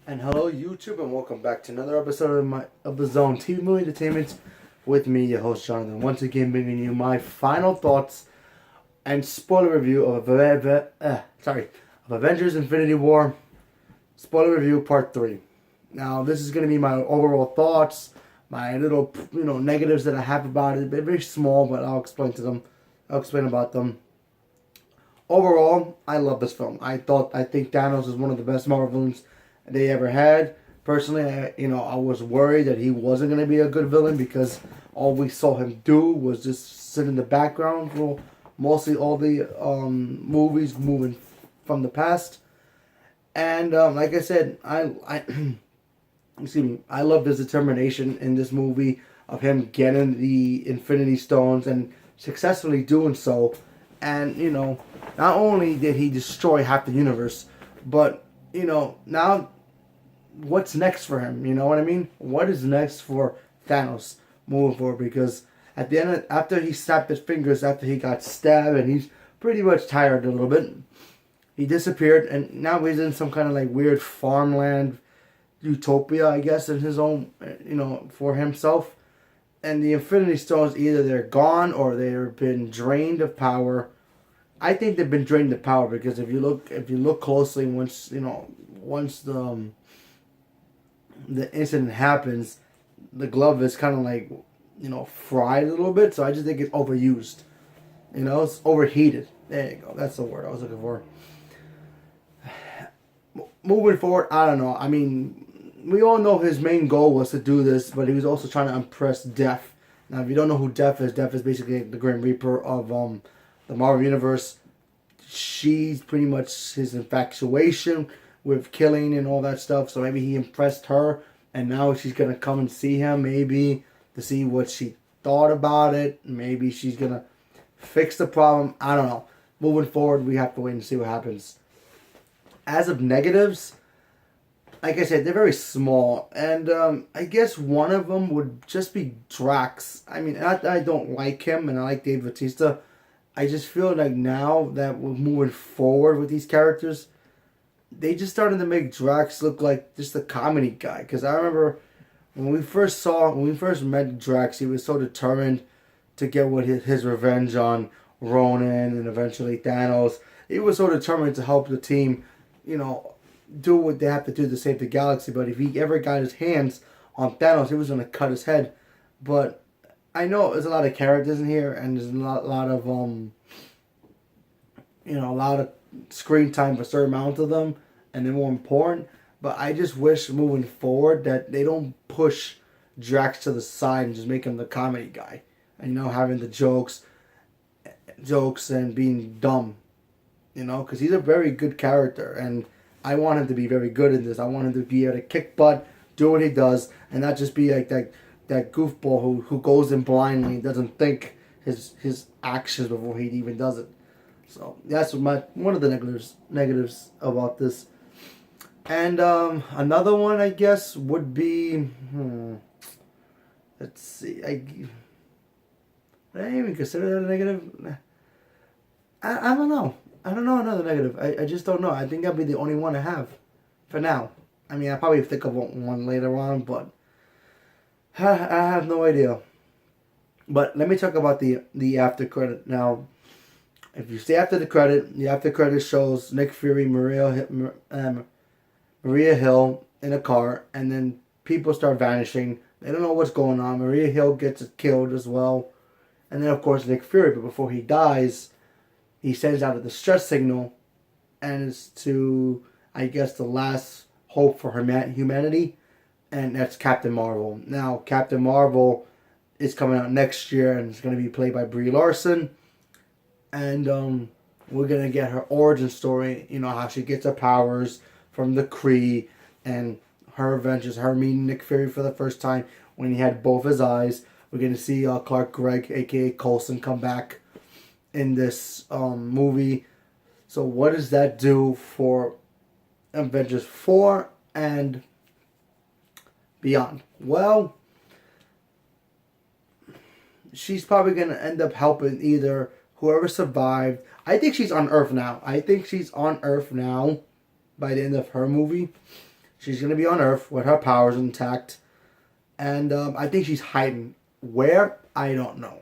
And hello YouTube, and welcome back to another episode of the Zone TV Movie Entertainment with me, your host Jonathan. Once again, bringing you my final thoughts and spoiler review of Avengers: Infinity War. Spoiler review part 3. Now, this is going to be my overall thoughts, my little negatives that I have about it. They're very small, but I'll explain about them. Overall, I love this film. I think Thanos is one of the best Marvel villains they ever had. Personally, I was worried that he wasn't going to be a good villain because all we saw him do was just sit in the background for mostly all the movies moving from the past. And like I said, I excuse me, I loved his determination in this movie of him getting the Infinity Stones and successfully doing so. And not only did he destroy half the universe, but now what's next for him? You know what I mean? What is next for Thanos moving forward? Because at the end, after he snapped his fingers, after he got stabbed, and he's pretty much tired a little bit, he disappeared, and now he's in some kind of like weird farmland utopia, I guess, in his own, for himself. And the Infinity Stones, either they're gone or they've been drained of power. I think they've been drained of power because if you look closely, once the incident happens, the glove is kind of like, fried a little bit. So I just think it's overused. It's overheated. There you go. That's the word I was looking for. Moving forward, I don't know. I mean, we all know his main goal was to do this, but he was also trying to impress Death. Now, if you don't know who Death is basically the Grim Reaper of the Marvel Universe. She's pretty much his infatuation with killing and all that stuff. So maybe he impressed her, and now she's gonna come and see him, maybe to see what she thought about it. Maybe she's gonna fix the problem. I don't know. Moving forward, we have to wait and see what happens. As of negatives, like I said, they're very small, and I guess one of them would just be Drax. I mean, I don't like him, and I like Dave Bautista. I just feel like now that we're moving forward with these characters, they just started to make Drax look like just a comedy guy. Because I remember when we first met Drax, he was so determined to get his revenge on Ronan and eventually Thanos. He was so determined to help the team, do what they have to do to save the galaxy. But if he ever got his hands on Thanos, he was going to cut his head. But I know there's a lot of characters in here, and there's a lot of a lot of screen time for a certain amount of them, and they're more important. But I just wish moving forward that they don't push Drax to the side and just make him the comedy guy, and having the jokes and being dumb, because he's a very good character, and I want him to be very good in this. I want him to be able to kick butt, do what he does, and not just be like that goofball who goes in blindly and doesn't think his actions before he even does it. So that's one of the negatives about this. And another one, I guess, would be let's see. Would I even consider that a negative? I don't know. I don't know another negative. I just don't know. I think that'd be the only one I have for now. I mean, I'll probably think of one later on, but I have no idea. But let me talk about the after credit. Now, if you stay after the after credit shows Nick Fury, Maria Hill in a car, and then people start vanishing. They don't know what's going on. Maria Hill gets killed as well. And then, of course, Nick Fury. But before he dies, he sends out a distress signal, and it's to, I guess, the last hope for humanity. And that's Captain Marvel. Now, Captain Marvel is coming out next year, and it's going to be played by Brie Larson. And we're going to get her origin story, how she gets her powers from the Kree, and her adventures, her meeting Nick Fury for the first time when he had both his eyes. We're going to see Clark Gregg, a.k.a. Coulson, come back in this movie. So what does that do for Avengers 4 and beyond? Well, she's probably going to end up helping either whoever survived. I think she's on Earth now. By the end of her movie. She's going to be on Earth with her powers intact. And I think she's hiding. Where? I don't know.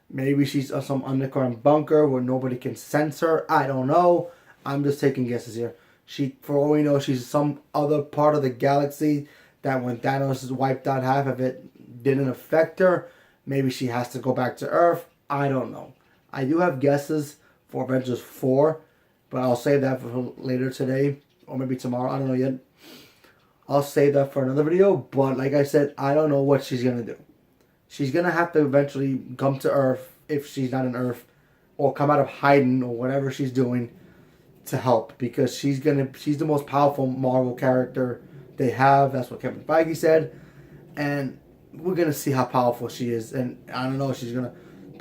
Maybe she's in some underground bunker where nobody can sense her. I don't know. I'm just taking guesses here. She, for all we know, she's some other part of the galaxy that when Thanos wiped out half of it didn't affect her. Maybe she has to go back to Earth. I don't know. I do have guesses for Avengers 4, but I'll save that for later today or maybe tomorrow. I don't know yet. I'll save that for another video, but like I said, I don't know what she's going to do. She's going to have to eventually come to Earth if she's not on Earth, or come out of hiding or whatever she's doing to help, because she's the most powerful Marvel character they have. That's what Kevin Feige said, and we're going to see how powerful she is. And I don't know if she's going to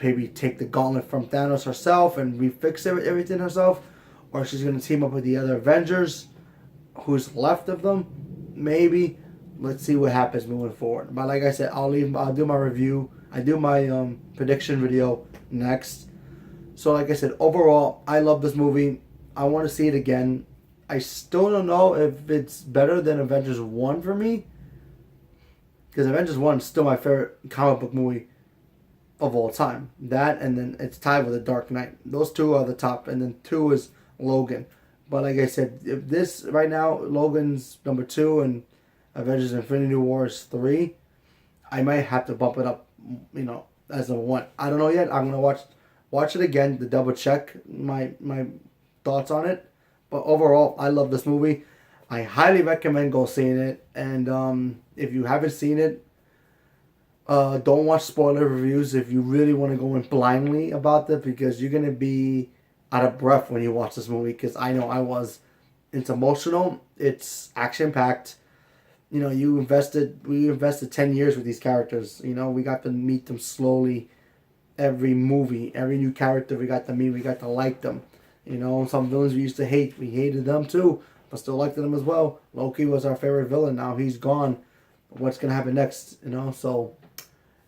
maybe take the gauntlet from Thanos herself and refix everything herself, or she's going to team up with the other Avengers who's left of them. Maybe. Let's see what happens moving forward. But like I said, I'll do my review. I do my prediction video next. So like I said, overall, I love this movie. I want to see it again. I still don't know if it's better than Avengers 1 for me, because Avengers 1 is still my favorite comic book movie of all time. That, and then it's tied with The Dark Knight. Those two are the top, and then 2 is Logan. But like I said, if this right now, Logan's number 2 and Avengers Infinity War is 3, I might have to bump it up, as number 1. I don't know yet. I'm gonna watch it again to double check my thoughts on it. But overall, I love this movie. I highly recommend go seeing it. And if you haven't seen it, don't watch spoiler reviews if you really want to go in blindly about it, because you're gonna be out of breath when you watch this movie. Because I know I was. It's emotional. It's action packed. We invested 10 years with these characters. We got to meet them slowly. Every movie, every new character we got to meet, we got to like them. Some villains we used to hate, we hated them too, but still liked them as well. Loki was our favorite villain. Now he's gone. What's gonna happen next? So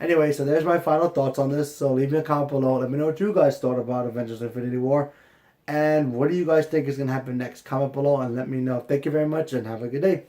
anyway, so there's my final thoughts on this. So leave me a comment below. Let me know what you guys thought about Avengers Infinity War, and what do you guys think is gonna happen next? Comment below and let me know. Thank you very much, and have a good day.